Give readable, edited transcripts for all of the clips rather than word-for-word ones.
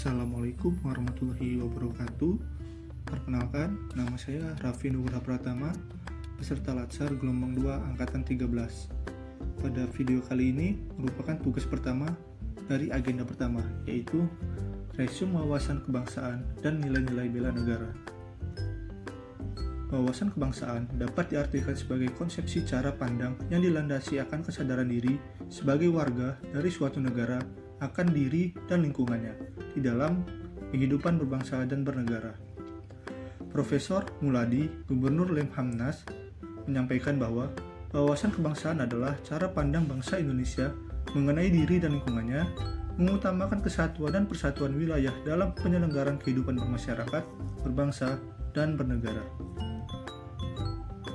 Assalamualaikum warahmatullahi wabarakatuh. Perkenalkan, nama saya Raffi Nugraha Pratama, peserta Latsar gelombang 2 angkatan 13. Pada video kali ini merupakan tugas pertama dari agenda pertama, yaitu resume wawasan kebangsaan dan nilai-nilai bela negara. Wawasan kebangsaan dapat diartikan sebagai konsepsi cara pandang yang dilandasi akan kesadaran diri sebagai warga dari suatu negara akan diri dan lingkungannya di dalam kehidupan berbangsa dan bernegara. Profesor Muladi, Gubernur Lemhamnas, menyampaikan bahwa wawasan kebangsaan adalah cara pandang bangsa Indonesia mengenai diri dan lingkungannya, mengutamakan kesatuan dan persatuan wilayah dalam penyelenggaraan kehidupan bermasyarakat, berbangsa, dan bernegara.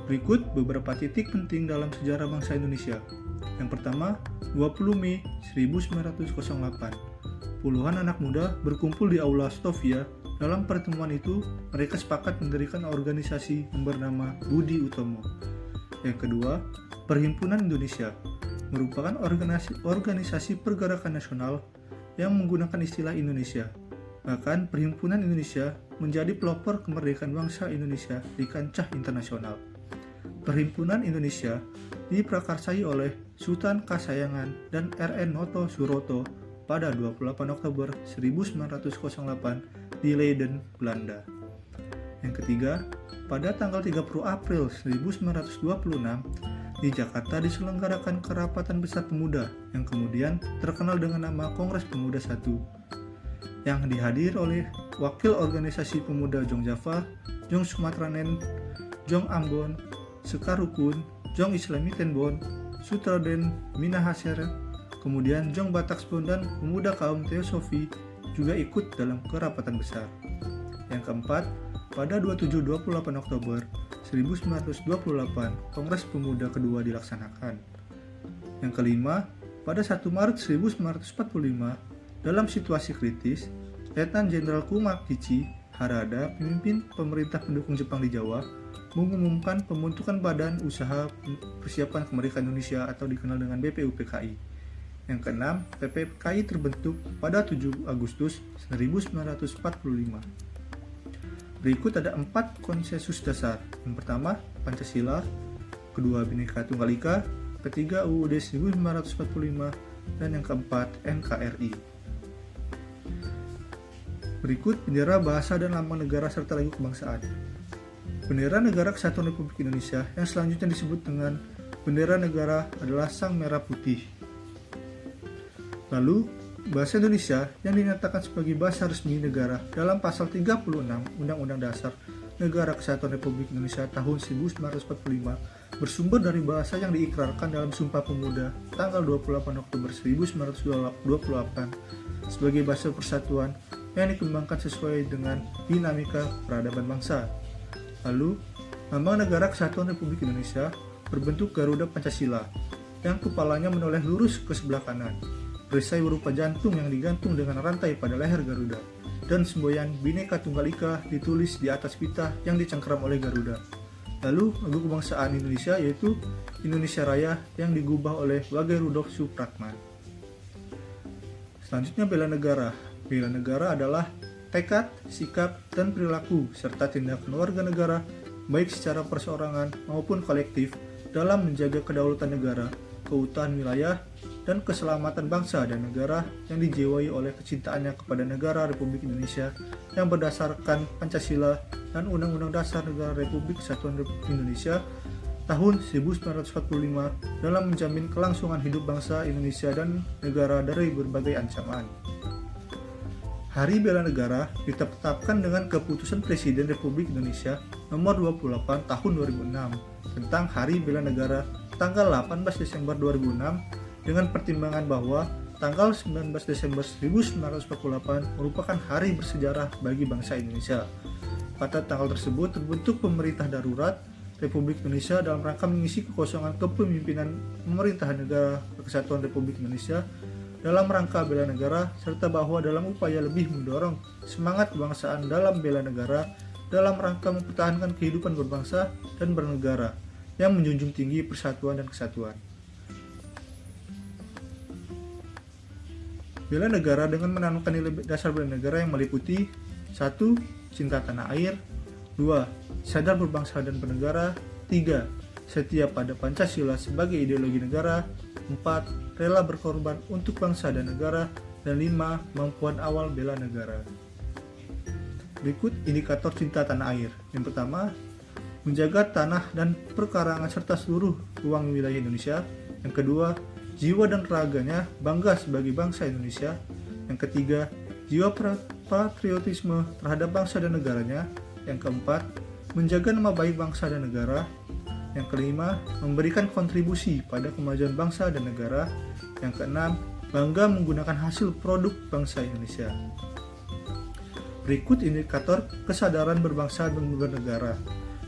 Berikut beberapa titik penting dalam sejarah bangsa Indonesia. Yang pertama, 20 Mei 1908. Puluhan anak muda berkumpul di Aula Stovia. Dalam pertemuan itu, mereka sepakat mendirikan organisasi yang bernama Budi Utomo. Yang kedua, Perhimpunan Indonesia merupakan organisasi pergerakan nasional yang menggunakan istilah Indonesia. Bahkan, Perhimpunan Indonesia menjadi pelopor kemerdekaan bangsa Indonesia di kancah internasional. Perhimpunan Indonesia diprakarsai oleh Sultan Kasayangan dan R.N. Noto Suroto pada 28 Oktober 1908 di Leiden, Belanda. Yang ketiga, pada tanggal 30 April 1926 di Jakarta diselenggarakan Kerapatan Besar Pemuda yang kemudian terkenal dengan nama Kongres Pemuda I, yang dihadiri oleh wakil organisasi pemuda Jong Java, Jong Sumatranen, Jong Ambon, Sekar Rukun, Jong Islami Tenbon, Sutraden Minahasa, kemudian Jong Bataksbon dan pemuda kaum Teosofi juga ikut dalam kerapatan besar. Yang keempat, pada 27-28 Oktober 1928, Kongres Pemuda kedua dilaksanakan. Yang kelima, pada 1 Maret 1945, dalam situasi kritis, Letnan Jenderal Kumakichi Harada, pemimpin pemerintah pendukung Jepang di Jawa, mengumumkan pembentukan Badan Usaha Persiapan Kemerdekaan Indonesia atau dikenal dengan BPUPKI. Yang keenam, BPUPKI terbentuk pada 7 Agustus 1945. Berikut ada 4 konsensus dasar. Yang pertama, Pancasila, kedua Bhinneka Tunggal Ika, ketiga UUD 1945, dan yang keempat NKRI. Berikut bendera, bahasa, dan lambang negara serta lagu kebangsaan. Bendera Negara Kesatuan Republik Indonesia yang selanjutnya disebut dengan bendera negara adalah Sang Merah Putih. Lalu, bahasa Indonesia yang dinyatakan sebagai bahasa resmi negara dalam pasal 36 Undang-Undang Dasar Negara Kesatuan Republik Indonesia tahun 1945 bersumber dari bahasa yang diikrarkan dalam Sumpah Pemuda tanggal 28 Oktober 1928 sebagai bahasa persatuan yang dikembangkan sesuai dengan dinamika peradaban bangsa. Lalu, lambang Negara Kesatuan Republik Indonesia berbentuk Garuda Pancasila yang kepalanya menoleh lurus ke sebelah kanan, perisai berupa jantung yang digantung dengan rantai pada leher Garuda, dan semboyan Bhinneka Tunggal Ika ditulis di atas pita yang dicengkeram oleh Garuda. Lalu, lagu kebangsaan Indonesia yaitu Indonesia Raya yang digubah oleh Wage Rudolf Supratman. Selanjutnya bela negara. Bela negara adalah tekad, sikap, dan perilaku serta tindakan warga negara baik secara perseorangan maupun kolektif dalam menjaga kedaulatan negara, keutuhan wilayah, dan keselamatan bangsa dan negara yang dijiwai oleh kecintaannya kepada negara Republik Indonesia yang berdasarkan Pancasila dan Undang-Undang Dasar Negara Republik Kesatuan Republik Indonesia tahun 1945 dalam menjamin kelangsungan hidup bangsa Indonesia dan negara dari berbagai ancaman. Hari Bela Negara ditetapkan dengan Keputusan Presiden Republik Indonesia Nomor 28 Tahun 2006 tentang Hari Bela Negara tanggal 18 Desember 2006 dengan pertimbangan bahwa tanggal 19 Desember 1948 merupakan hari bersejarah bagi bangsa Indonesia. Pada tanggal tersebut terbentuk pemerintah darurat Republik Indonesia dalam rangka mengisi kekosongan kepemimpinan pemerintahan Negara Kesatuan Republik Indonesia dalam rangka bela negara, serta bahwa dalam upaya lebih mendorong semangat kebangsaan dalam bela negara dalam rangka mempertahankan kehidupan berbangsa dan bernegara yang menjunjung tinggi persatuan dan kesatuan. Bela negara dengan menanamkan nilai dasar bela negara yang meliputi 1. Cinta tanah air. 2. Sadar berbangsa dan bernegara. 3. Setia pada Pancasila sebagai ideologi negara. 4. Rela berkorban untuk bangsa dan negara. Dan 5. Kemampuan awal bela negara. Berikut indikator cinta tanah air. Yang pertama, menjaga tanah dan perkarangan serta seluruh ruang wilayah Indonesia. Yang kedua, jiwa dan raganya bangga sebagai bangsa Indonesia. Yang ketiga, jiwa patriotisme terhadap bangsa dan negaranya. Yang keempat, menjaga nama baik bangsa dan negara. Yang kelima, memberikan kontribusi pada kemajuan bangsa dan negara. Yang keenam, bangga menggunakan hasil produk bangsa Indonesia. Berikut indikator kesadaran berbangsa dan bernegara.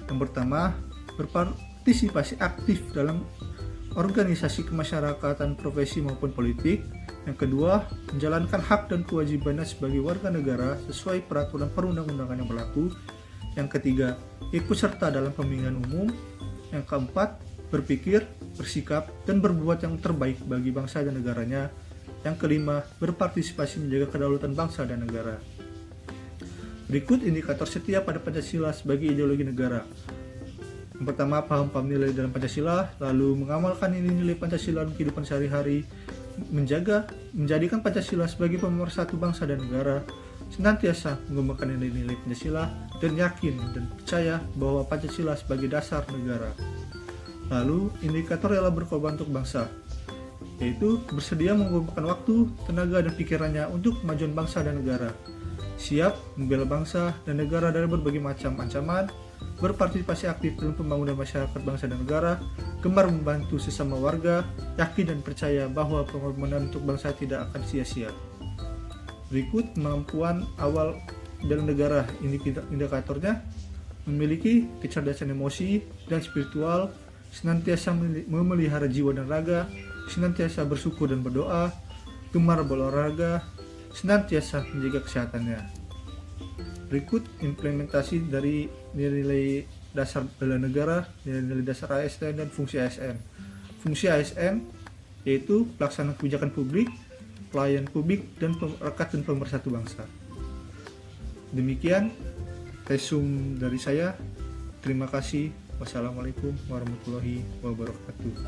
Yang pertama, berpartisipasi aktif dalam organisasi kemasyarakatan, profesi maupun politik. Yang kedua, menjalankan hak dan kewajibannya sebagai warga negara sesuai peraturan perundang-undangan yang berlaku. Yang ketiga, ikut serta dalam pemilihan umum. Yang keempat, berpikir, bersikap, dan berbuat yang terbaik bagi bangsa dan negaranya. Yang kelima, berpartisipasi menjaga kedaulatan bangsa dan negara. Berikut indikator setia pada Pancasila sebagai ideologi negara. Yang pertama, paham nilai dalam Pancasila, lalu mengamalkan nilai Pancasila dalam kehidupan sehari-hari, menjadikan Pancasila sebagai pemersatu bangsa dan negara, senantiasa mengembangkan nilai-nilai Pancasila, dan yakin dan percaya bahwa Pancasila sebagai dasar negara. Lalu, indikator rela berkorban untuk bangsa, yaitu bersedia mengorbankan waktu, tenaga, dan pikirannya untuk kemajuan bangsa dan negara. Siap membela bangsa dan negara dari berbagai macam ancaman, berpartisipasi aktif dalam pembangunan masyarakat bangsa dan negara, gemar membantu sesama warga, yakin dan percaya bahwa pengorbanan untuk bangsa tidak akan sia-sia. Berikut kemampuan awal bela negara. Indikatornya memiliki kecerdasan emosi dan spiritual, senantiasa memelihara jiwa dan raga, senantiasa bersyukur dan berdoa, gemar berolahraga, senantiasa menjaga kesehatannya. Berikut implementasi dari nilai-nilai dasar bela negara, nilai-nilai dasar ASN dan fungsi ASN. Fungsi ASN yaitu pelaksanaan kebijakan publik, pelayan publik, dan perekat dan pemersatu bangsa. Demikian resum dari saya. Terima kasih. Wassalamualaikum warahmatullahi wabarakatuh.